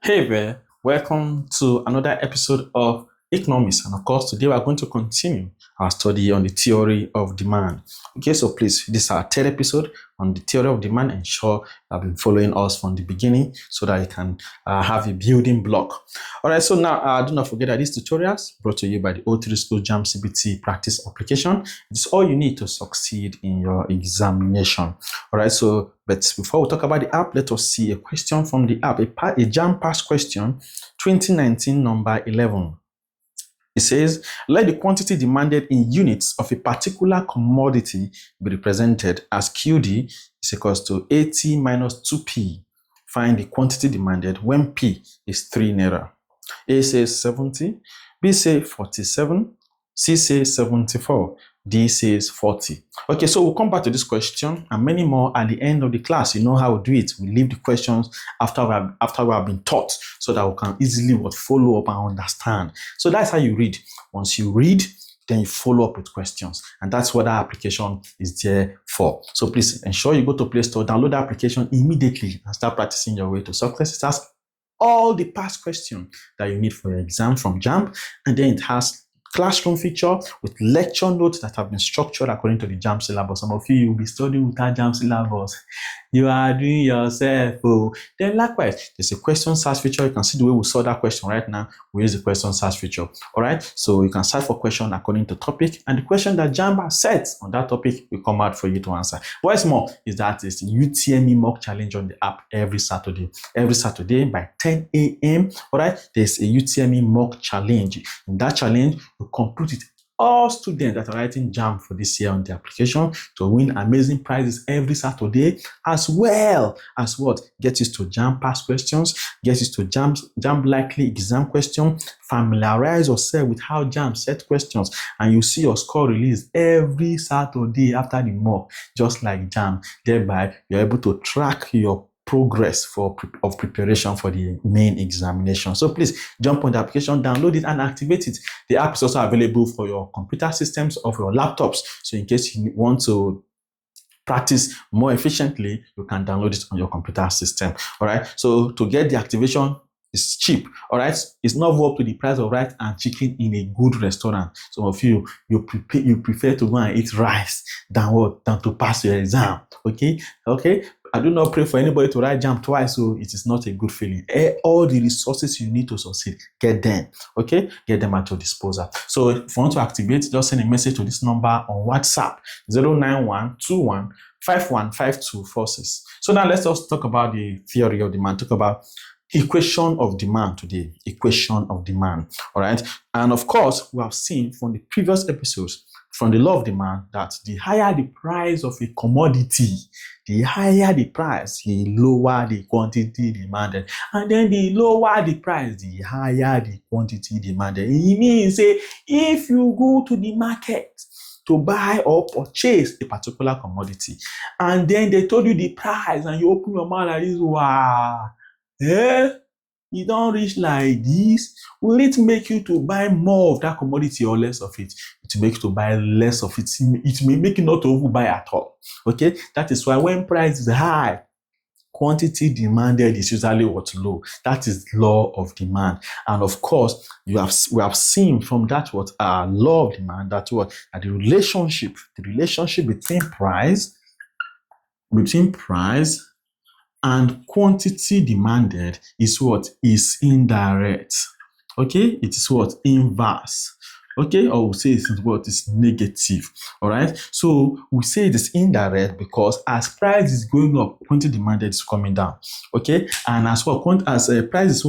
Hey there, welcome to another episode of Economics. And of course, today we are going to continue our study on the theory of demand. Okay, so please, this is our third episode on the theory of demand. Ensure you have been following us from the beginning so that you can have a building block. All right, so now do not forget that these tutorials brought to you by the O3 School JAMB CBT practice application. It's all you need to succeed in your examination. All right, so but before we talk about the app, let us see a question from the app, a JAMB past question 2019 number 11. It says, let the quantity demanded in units of a particular commodity be represented as QD is equals to 80 minus 2P. Find the quantity demanded when P is 3 naira. A says 70, B says 47, C says 74, D says 40. Okay, so we'll come back to this question and many more at the end of the class. You know how we do it. We leave the questions after we have been taught so that we can easily follow up and understand. So that's how you read. Once you read, then you follow up with questions. And that's what our application is there for. So please ensure you go to Play Store, download the application immediately and start practicing your way to success. It has all the past questions that you need for your exam from JAMB, and then it has classroom feature with lecture notes that have been structured according to the JAMB syllabus. Some of you will be studying without JAMB syllabus. You are doing yourself. Oh. Then likewise, there's a question search feature. You can see the way we saw that question right now. We use the question search feature. All right. So you can search for question according to topic, and the question that JAMB has set on that topic will come out for you to answer. What's more is that it's the UTME mock challenge on the app every Saturday. Every Saturday by 10 a.m. All right. There's a UTME mock challenge. In that challenge, we complete it. All students that are writing JAMB for this year on the application to win amazing prizes every Saturday, as well as what? Get used to JAMB past questions, get used to JAMB likely exam question, familiarize yourself with how JAMB set questions, and you see your score released every Saturday after the mock, just like JAMB. Thereby, you're able to track your progress of preparation for the main examination. So please jump on the application, download it and activate it. The app is also available for your computer systems or for your laptops. So in case you want to practice more efficiently, you can download it on your computer system. All right. So to get the activation, it's cheap. All right. It's not up to the price of rice and chicken in a good restaurant. Some of you prefer to go and eat rice than to pass your exam. Okay. I do not pray for anybody to write JAMB twice, so it is not a good feeling. All the resources you need to succeed, get them. Okay, get them at your disposal. So if you want to activate, just send a message to this number on WhatsApp 09121515246. So now let's just talk about the theory of demand. Talk about equation of demand today. Equation of demand. All right, and of course we have seen from the previous episodes from the law of demand that the higher the price of a commodity, the higher the price, the lower the quantity demanded. And then the lower the price, the higher the quantity demanded. It means, say, if you go to the market to buy or purchase a particular commodity, and then they told you the price, and you open your mouth like this, wow, you don't reach like this, will it make you to buy more of that commodity or less of it? It will make you to buy less of it. It may make you not to overbuy at all. Okay, that is why when price is high, quantity demanded is usually what's low. That is law of demand. And of course, we have seen from that law of demand that the relationship between price and quantity demanded is indirect. Okay, it is inverse. Okay, or we say it's negative. All right, so we say it is indirect because as price is going up, quantity demanded is coming down. Okay, and as price is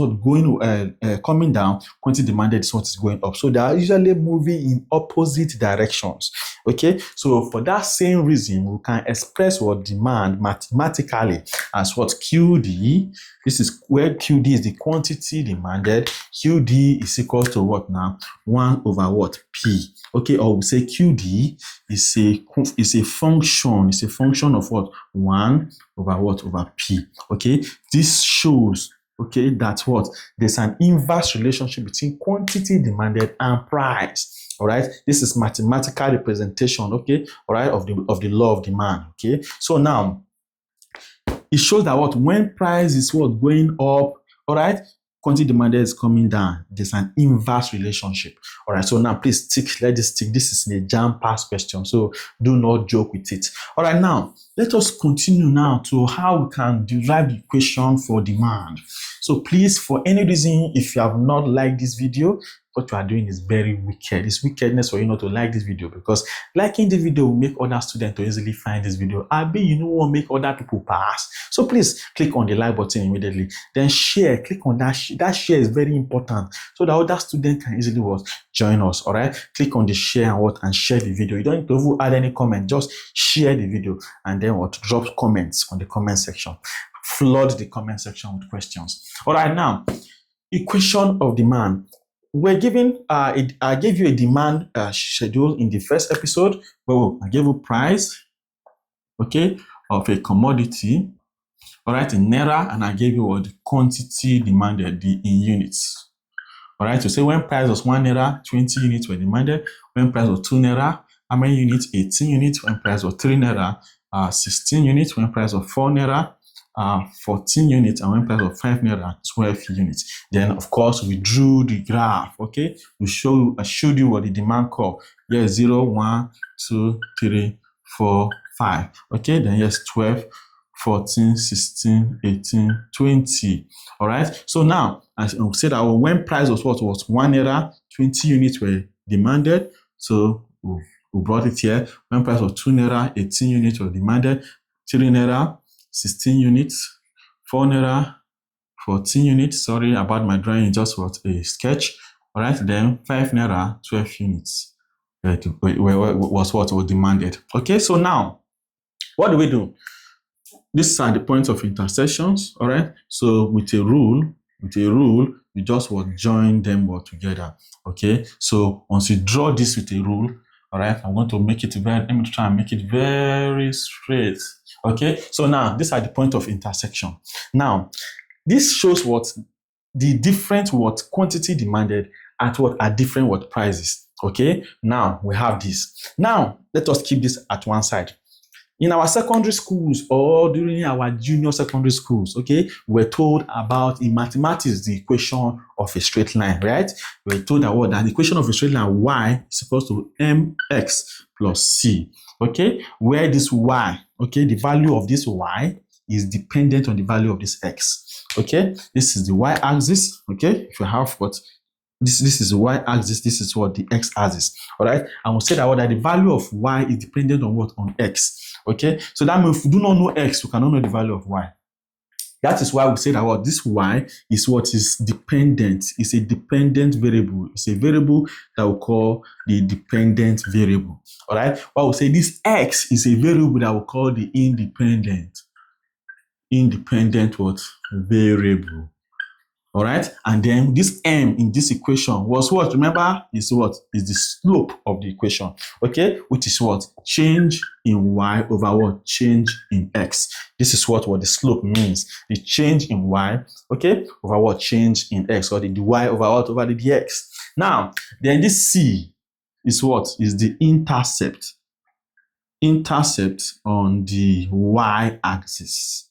coming down, quantity demanded is going up. So they are usually moving in opposite directions. Okay, so for that same reason, we can express demand mathematically as QD. This is where QD is the quantity demanded. QD is equal to what now? 1 over P. Okay, or we say QD is a function. It's a function of 1 over P. Okay, this shows that there's an inverse relationship between quantity demanded and price. All right, this is mathematical representation. Okay, all right, of the law of demand. Okay, so now it shows that when price is going up, all right, quantity demanded is coming down, there's an inverse relationship. All right, so now please tick, let this tick. This is the JAMB past question, so do not joke with it. All right, now let us continue now to how we can derive the equation for demand. So please, for any reason, if you have not liked this video, what you are doing is very wicked. It's wickedness for you not to like this video, because liking the video will make other students to easily find this video. You know what, make other people pass. So please click on the like button immediately. Then share. Click on that. That share is very important so that other students can easily join us. All right. Click on the share and share the video. You don't need to even add any comment. Just share the video and then drop comments on the comment section. Flood the comment section with questions. All right, now equation of demand. We're given, I gave you a demand schedule in the first episode. Well, I gave you price, okay, of a commodity, all right, in naira, and I gave you what the quantity demanded in units. All right, so say when price was 1 naira, 20 units were demanded. When price was 2 naira, how many units? 18 units. When price was 3 naira, 16 units. When price was 4 naira, 14 units, and when price of 5 naira, 12 units. Then of course we drew the graph. Okay, I showed you what the demand curve. Yes, 0, 1, 2, 3, 4, 5. Okay, then yes, 12, 14, 16, 18, 20. All right, so now as I said that when price was what was 1 naira, 20 units were demanded. So we brought it here. When price was 2 naira, 18 units were demanded. 3 naira, 16 units, 4 naira, 14 units. Sorry about my drawing, just was a sketch. All right, then 5 naira, 12 units was what was demanded. Okay, so now what do we do? These are the points of intersections. All right, so with a rule, you just will join them all together. Okay, so once you draw this with a rule, all right, I'm going to make it very, let me try and make it very straight. Okay, so now these are the point of intersection. Now, this shows what the different quantity demanded at different prices. Okay, now we have this. Now, let us keep this at one side. In our secondary schools or during our junior secondary schools, okay, we're told about in mathematics the equation of a straight line, right? We're told that the equation of a straight line y is equal to mx plus c, okay, where this y, okay, the value of this y is dependent on the value of this x, okay? This is the y-axis, okay? If you have what this is the y-axis, this is what the x-axis, all right? And we'll say that the value of y is dependent on what? On x. Okay, so that means if we do not know x, we cannot know the value of y. That is why we say that this y is what is dependent. It's a dependent variable. It's a variable that we call the dependent variable. All right. Well, we say this x is a variable that we call the independent variable. All right, and then this m in this equation was what? Remember, is what? Is the slope of the equation, okay? Which is what? Change in y over what? Change in x. This is what the slope means. The change in y, okay, over what? Change in x, or the dy over what? Over the dx. Now, then this c is what? Is the intercept. Intercept on the y-axis.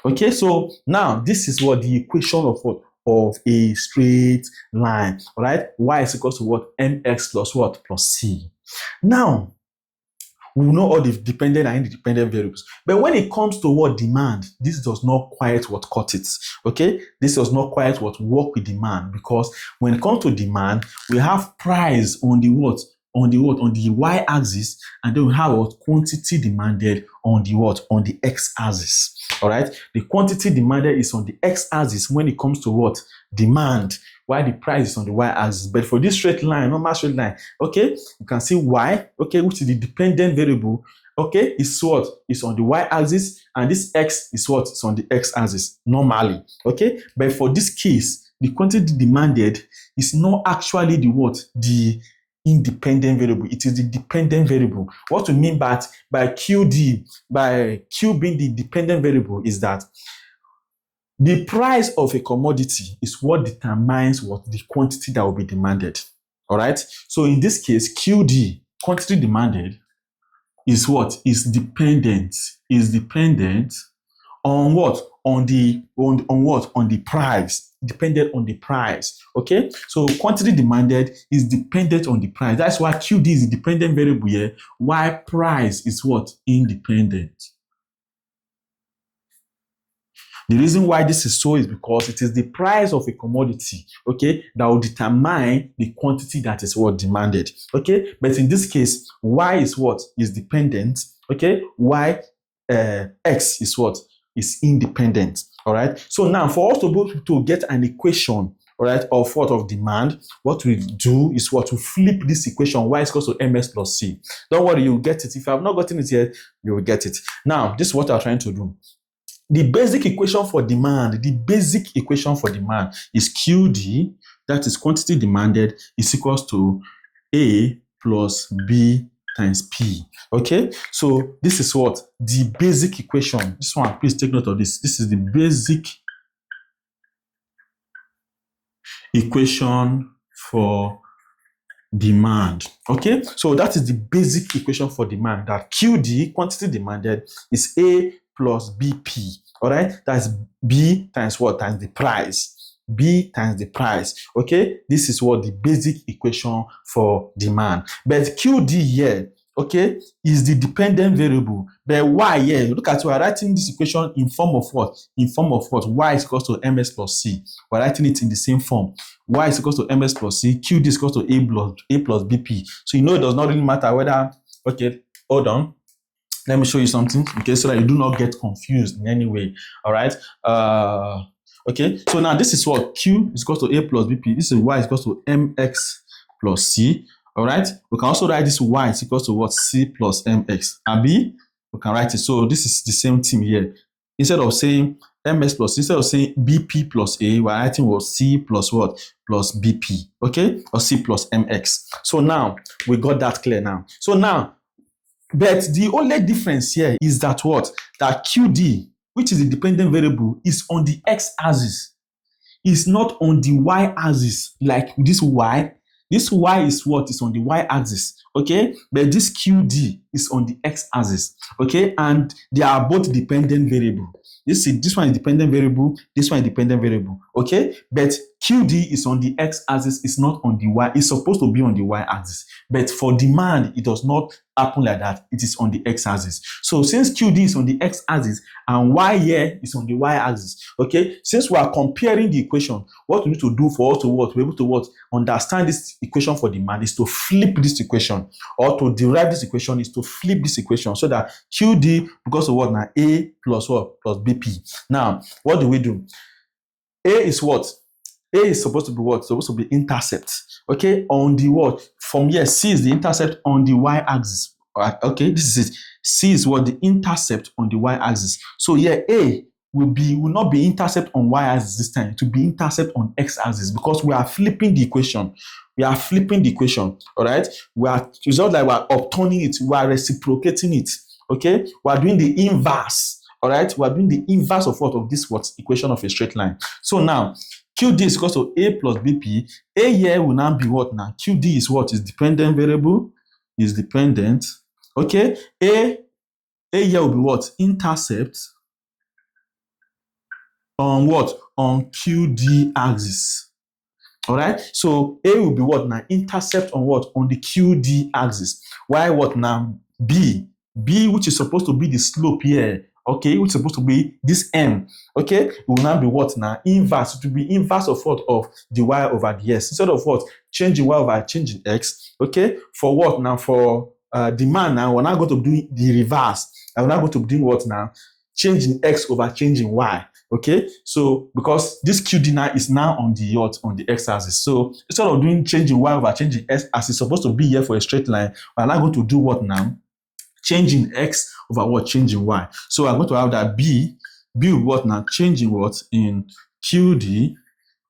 Okay, so now this is what the equation of what? Of a straight line. All right, y is equal to what? Mx plus what? Plus c. Now we know all the dependent and independent variables, but when it comes to what demand, this does not quite what cut it. Okay, this does not quite what work with demand, because when it comes to demand, we have price on the what? On the y-axis, and then we have what? Quantity demanded on the what? On the x-axis. All right, the quantity demanded is on the x-axis when it comes to what? Demand, while the price is on the y-axis. But for this straight line, normal straight line, okay, you can see y, okay, which is the dependent variable, okay, is what? Is on the y-axis, and this x is what? Is on the x-axis normally, okay. But for this case, the quantity demanded is not actually the what? The independent variable. It is the dependent variable. What we mean by QD, by Q being the dependent variable, is that the price of a commodity is what determines what the quantity that will be demanded. All right. So in this case, QD, quantity demanded, is what? Is dependent on what? on what? On the price. Depended on the price. Okay, so quantity demanded is dependent on the price. That's why QD is a dependent variable here, while price is what? Independent. The reason why this is so is because it is the price of a commodity, okay, that will determine the quantity that is what? Demanded. Okay, but in this case, Y is what? Is dependent. Okay, Y X is what? Is independent. All right. So now for us to be able to get an equation, all right, of what? Of demand, what we do is what? To flip this equation, Y is equal to MS plus C. Don't worry, you'll get it. If you have not gotten it yet, you will get it. Now, this is what I'm trying to do. The basic equation for demand, is QD, that is quantity demanded, is equals to A plus B times P. Okay, so this is what? The basic equation. This one, please take note of this. This is the basic equation for demand. Okay, so that is the basic equation for demand, that QD, quantity demanded, is A plus BP. All right, that's B times what? Times the price. B times the price. Okay, this is what? The basic equation for demand. But QD here, okay, is the dependent variable. But Y here, look at, we're writing this equation in form of what? In form of what? Y is equal to MS plus C. We're writing it in the same form. Y is equal to MS plus C. QD is equal to A plus BP. So you know it does not really matter whether, okay, hold on. Let me show you something, okay, so that you do not get confused in any way. All right. Okay. So now this is what? Q is equal to A plus BP. This is Y is equal to MX plus C. All right. We can also write this Y is equal to what? C plus MX. Abi, we can write it. So this is the same thing here. Instead of saying MS plus, instead of saying BP plus A, we're writing what? C plus what? Plus BP. Okay, or C plus MX. So now we got that clear now. So now, but the only difference here is that what? That QD, which is a dependent variable, is on the x-axis. It's not on the y-axis, like this Y. This Y is what? Is on the y-axis. Okay? But this QD is on the x-axis. Okay? And they are both dependent variable. This one is dependent variable, this one is dependent variable. Okay? But QD is on the x-axis, it's not on the y. It's supposed to be on the y-axis. But for demand, it does not happen like that. It is on the x-axis. So since QD is on the x-axis and Y here is on the y-axis, okay? Since we are comparing the equation, what we need to do for us to what? Be able to what? Understand this equation for demand is to flip this equation, or to derive this equation is to flip this equation, so that QD, because of what now? A plus what? Plus BP. Now, what do we do? A is what? A is supposed to be what? Supposed to be intercept. Okay, on the what? From here, C is the intercept on the y-axis. Right? Okay, this is it. C is what? The intercept on the y-axis. So here, A will not be intercept on y-axis this time. It will be intercept on x-axis, because we are flipping the equation. We are flipping the equation. All right. It's not like we are upturning it. We are reciprocating it. Okay. We are doing the inverse. All right. We are doing the inverse of what? Of this what? Equation of a straight line. So now, QD is equal to A plus BP. A here will now be what now? QD is what? Is dependent variable. Is dependent. Okay. A here will be what? Intercept on what? On QD axis. All right. So A will be what now? Intercept on what? On the QD axis. Why what now? B, which is supposed to be the slope here. Okay, which is supposed to be this M. Okay, it will now be what now? Inverse. It will be inverse of what? Of the Y over the X. Instead of what? Changing Y over changing X. Okay, for what now? For demand now, we're now going to do the reverse. And we're now going to do what now? Changing X over changing Y. Okay, so because this QD now is now on the what? On the x-axis. So instead of doing changing Y over changing X as it's supposed to be here for a straight line, we're now going to do what now? Changing X over what? Changing Y. So I'm going to have that B will what now? Changing what? In QD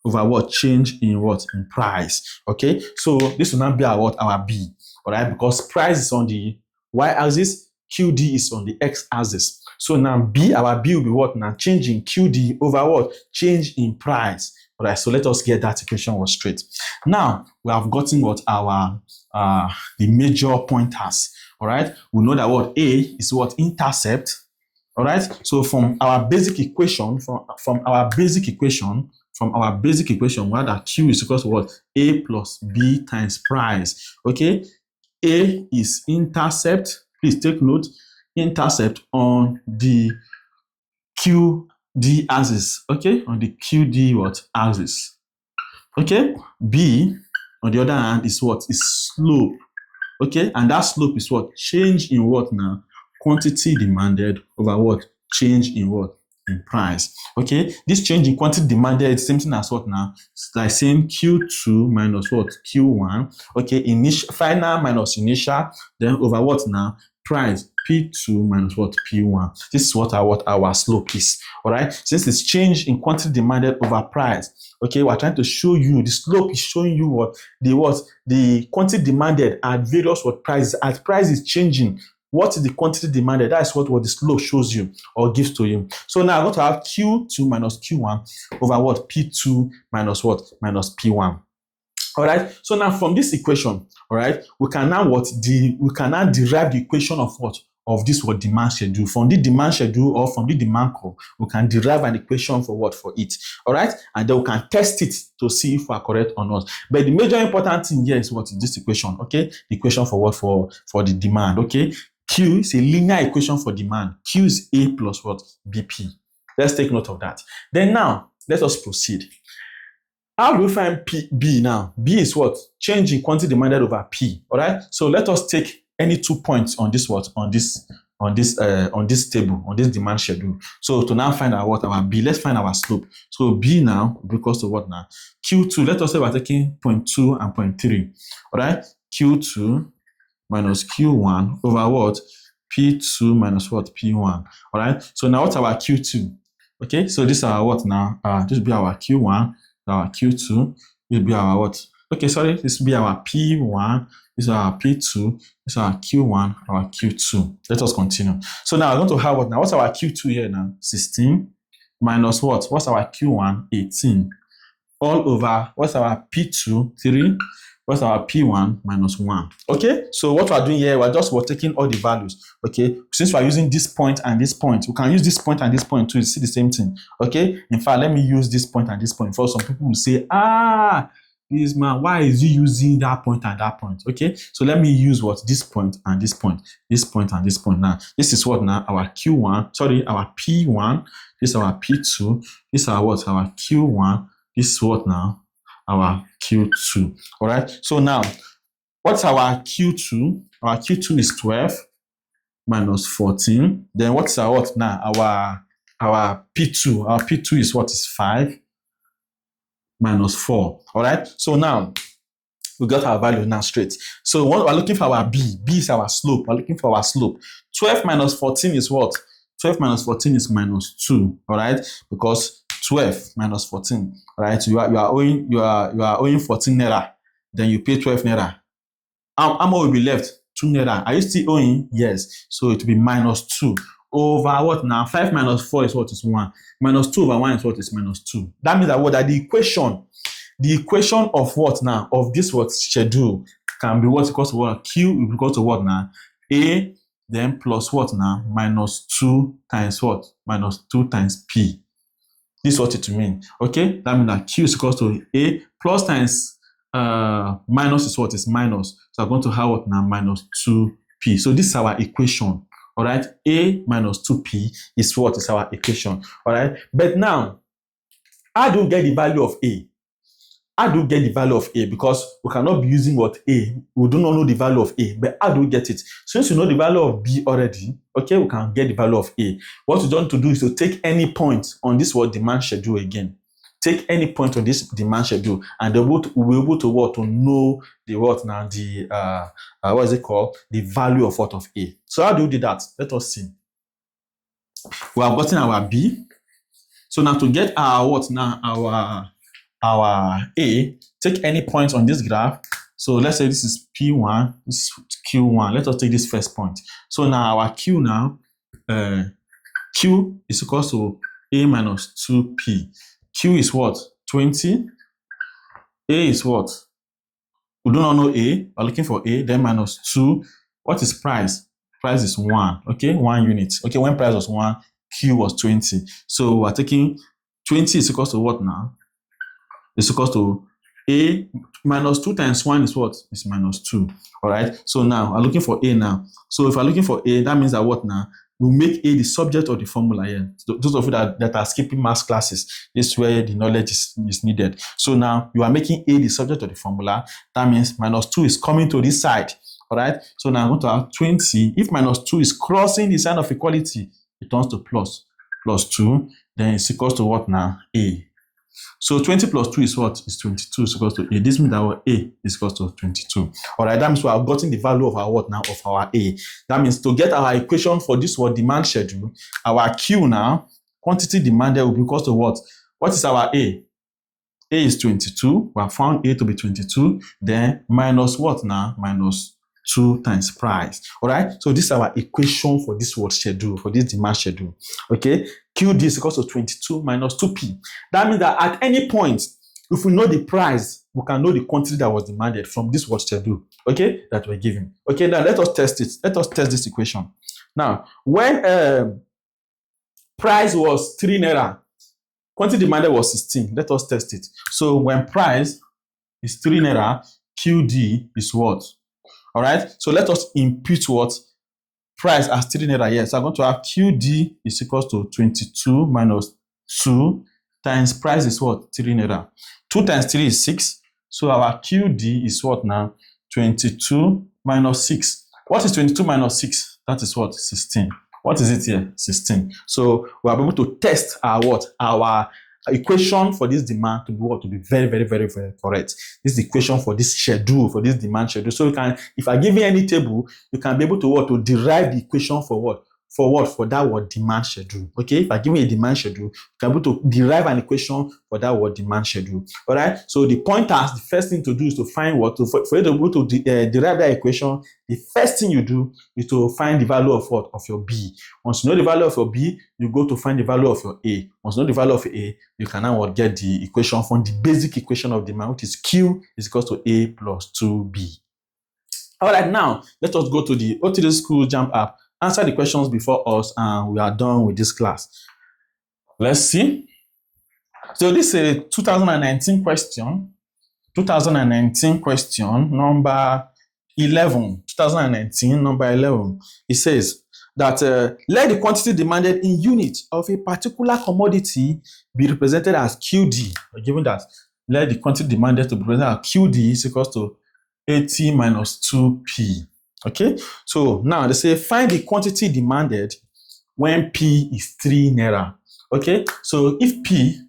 over what? Change in what? In price. Okay, so this will now be our what? Our B. All right, because price is on the y-axis, QD is on the x-axis. So now our B will be what now? Changing QD over what? Change in price. All right, so let us get that equation was straight. Now we have gotten what? Our the major pointers. All right, we know that what? A is what? Intercept. All right. So from our basic equation, we have that Q is equal to what? A plus B times price. Okay. A is intercept. Please take note. Intercept on the QD axis. Okay. On the QD what? Axis. Okay. B on the other hand is what? Is slope. Okay. And that slope is what? Change in what now? Quantity demanded over what? Change in what? In price. Okay. This change in quantity demanded is same thing as what now? It's like saying Q2 minus what? Q1. Okay. Final minus initial. Then over what now? Price. P2 minus what? P1. This is what our slope is. All right. Since it's change in quantity demanded over price. Okay. We're trying to show you the slope is showing you what? The quantity demanded at various what prices. As price is changing, what is the quantity demanded? That is what the slope shows you or gives to you. So now I'm going to have Q2 minus Q1 over what? P2 minus what? Minus P1. All right. So now from this equation, all right, we can now derive the equation of what? Of this what? Demand schedule. From the demand schedule or from the demand curve, we can derive an equation for what? For it. All right. And then we can test it to see if we are correct or not. But the major important thing here is what is this equation? Okay. The equation for what? For the demand. Okay. Q is a linear equation for demand. Q is A plus what? BP. Let's take note of that. Then now, let us proceed. How do we find B now? B is what? Change in quantity demanded over P. All right. So let us take any 2 points on this what? On this table, on this demand schedule. So to now find out what our B, let's find our slope. So B now equals to what now? Q2. Let us say we're taking 0.2 and 0.3. All right. Q2 minus Q1 over what? P2 minus what? P1. All right. So now what's our Q2? Okay. So this is our what now? This will be our Q1. Our Q2 will be our what? Okay, sorry, this will be our P1, this is our P2, this is our Q1, our Q2. Let us continue. So now we're going to have what now? What's our Q2 here now? 16 minus what? What's our Q1? 18. All over, what's our P2? 3. What's our P1? Minus 1. Okay, so what we're doing here, we're taking all the values. Okay, since we're using this point and this point, we can use this point and this point to see the same thing. Okay, in fact, let me use this point and this point. For some people will say, this man, why is he using that point and that point? Okay, so let me use what? This point and this point, this point and this point. Now, this is what now? Our Q1, sorry, our P1, this is our P2, this is our what? Our Q1, this is what now? Our Q2. All right. So now, what's our Q2? Our Q2 is 12 minus 14. Then what's our what now? Our P2. Our P2 is what? Is 5 minus 4. All right. So now, we got our value now straight. So we're looking for our B. B is our slope. We're looking for our slope. 12 minus 14 is what? 12 minus 14 is minus 2. All right. Because 12 minus 14, right? You are owing 14 naira. Then you pay 12 naira. How much will be left? 2 naira. Are you still owing? Yes. So it will be minus 2 over what now? 5 minus 4 is what? Is 1. Minus 2 over 1 is what? Is minus 2. That means that what? That the equation of what now? Of this what schedule can be what equals to what? Q is equal to what now? A then plus what now? Minus 2 times what? Minus 2 times P. This is what it means. Okay, that means that Q is equal to A plus times minus is what? Is minus. So I'm going to have what now? Minus 2P. So this is our equation. All right, A minus 2P is what? Is our equation. All right, but now, how do we get the value of A? How do we get the value of A? Because we cannot be using what? A. We do not know the value of A, but how do we get it? Since we know the value of B already, okay, we can get the value of A. What we want to do is to take any point on this what demand schedule again. Take any point on this demand schedule, and we'll be able to what? To know the what now? The what is it called? The value of what of A. So how do we do that? Let us see. We have gotten our B. So now to get our what now? Our A, take any point on this graph. So let's say this is P1, this is Q1. Let us take this first point. So now our Q now, Q is equal to A minus 2P. Q is what? 20. A is what? We do not know A. We're looking for A, then minus 2. What is price? price is 1, okay, 1 unit. Okay, when price was 1, Q was 20. So we're taking 20 is equals to what now? It's equals to A minus 2 times 1 is what? It's minus 2. All right. So now I'm looking for A now. So if I'm looking for A, that means that what now? We'll make A the subject of the formula here. So those of you that are skipping math classes, this is where the knowledge is needed. So now you are making A the subject of the formula. That means minus 2 is coming to this side. All right. So now I'm going to have 20. If minus 2 is crossing the sign of equality, it turns to plus 2. Then it's equals to what now? A. So 20 plus 2 is what? Is 22 is equals to A. This means that our A is equals to 22. All right, that means we have gotten the value of our what now? Of our A. That means to get our equation for this what demand schedule, our Q now, quantity demanded will be equals to what? What is our A? A is 22. We have found A to be 22. Then minus what now? Minus 2 times price. All right, so this is our equation for this what schedule, for this demand schedule. Okay, QD is equals to 22 minus 2P. That means that at any point, if we know the price, we can know the quantity that was demanded from this what schedule, okay, that we're given. Okay, now let us test it. Let us test this equation. Now, when price was 3 naira, quantity demanded was 16. Let us test it. So when price is 3 naira, QD is what? All right, so let us impute what? Price as 3 naira here. So I'm going to have QD is equals to 22 minus 2 times price is what? 3 naira. 2 times 3 is 6. So our QD is what now? 22 minus 6. What is 22 minus 6? That is what? 16. What is it here? 16. So we are able to test our what? Our equation for this demand to be what? To be very, very, very, very correct. This is the equation for this schedule, for this demand schedule. So you can, if I give you any table, you can be able to what? To derive the equation for what? For what? For that what? Demand schedule. Okay, if I give you a demand schedule, you can be able to derive an equation for that what? Demand schedule. All right. So the pointers, the first thing to do is to find what? For you to be able to derive that equation, the first thing you do is to find the value of what? Of your B. Once you know the value of your B, you go to find the value of your A. Once you know the value of A, you can now get the equation from the basic equation of demand, which is Q is equal to A plus 2B. All right, now let us go to the OTD School JAMB app. Answer the questions before us, and we are done with this class. Let's see. So this is a 2019 question. 2019 question number 11. 2019 number 11. It says that let the quantity demanded in units of a particular commodity be represented as QD. Given that let the quantity demanded to be represented as QD is equals to 80 minus 2P. Okay, so now they say find the quantity demanded when P is 3 naira. Okay, so if P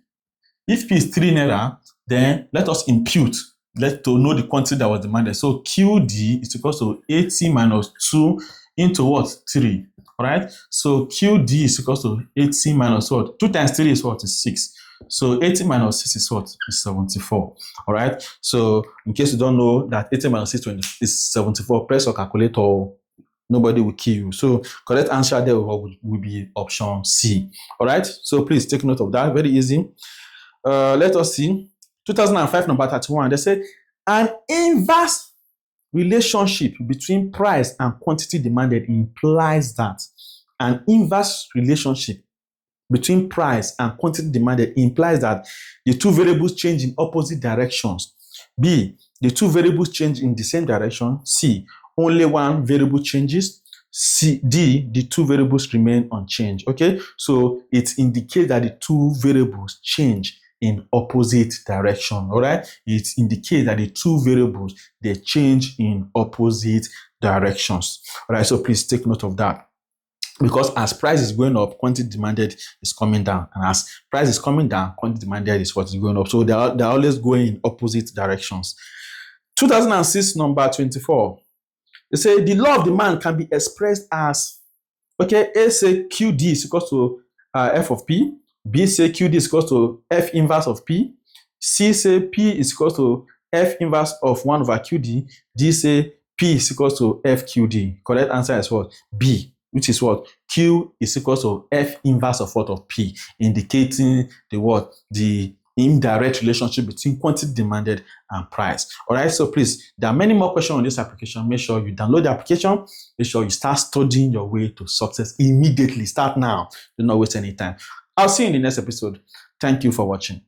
is 3 naira, then let us impute, to know the quantity that was demanded. So QD is equal to 80 minus 2 into what? 3. All right, so QD is equal to 80 minus what? 2 times 3 is what? Is 6. So 80 minus 6 is what? Is 74. All right. So in case you don't know that 80 minus 6 is 74, press your calculator. Nobody will kill you. So correct answer there will be option C. All right. So please take note of that. Very easy. Let us see. 2005 number 31. They say an inverse relationship between price and quantity demanded implies that an inverse relationship between price and quantity demanded implies that the two variables change in opposite directions. B, the two variables change in the same direction. C, only one variable changes. C, D, the two variables remain unchanged. Okay, so it indicates that the two variables change in opposite direction. All right, it indicates that the two variables, they change in opposite directions. All right, so please take note of that. Because as price is going up, quantity demanded is coming down. And as price is coming down, quantity demanded is what is going up. So they're always going in opposite directions. 2006 number 24. They say the law of demand can be expressed as, okay, A say QD is equal to F of P. B say QD is equal to F inverse of P. C say P is equal to F inverse of 1 over QD. D say P is equal to FQD. Correct answer is what? B. Which is what? Q is equal to F inverse of what? Of P, indicating the what? The indirect relationship between quantity demanded and price. All right, so please, there are many more questions on this application. Make sure you download the application. Make sure you start studying your way to success immediately. Start now. Do not waste any time. I'll see you in the next episode. Thank you for watching.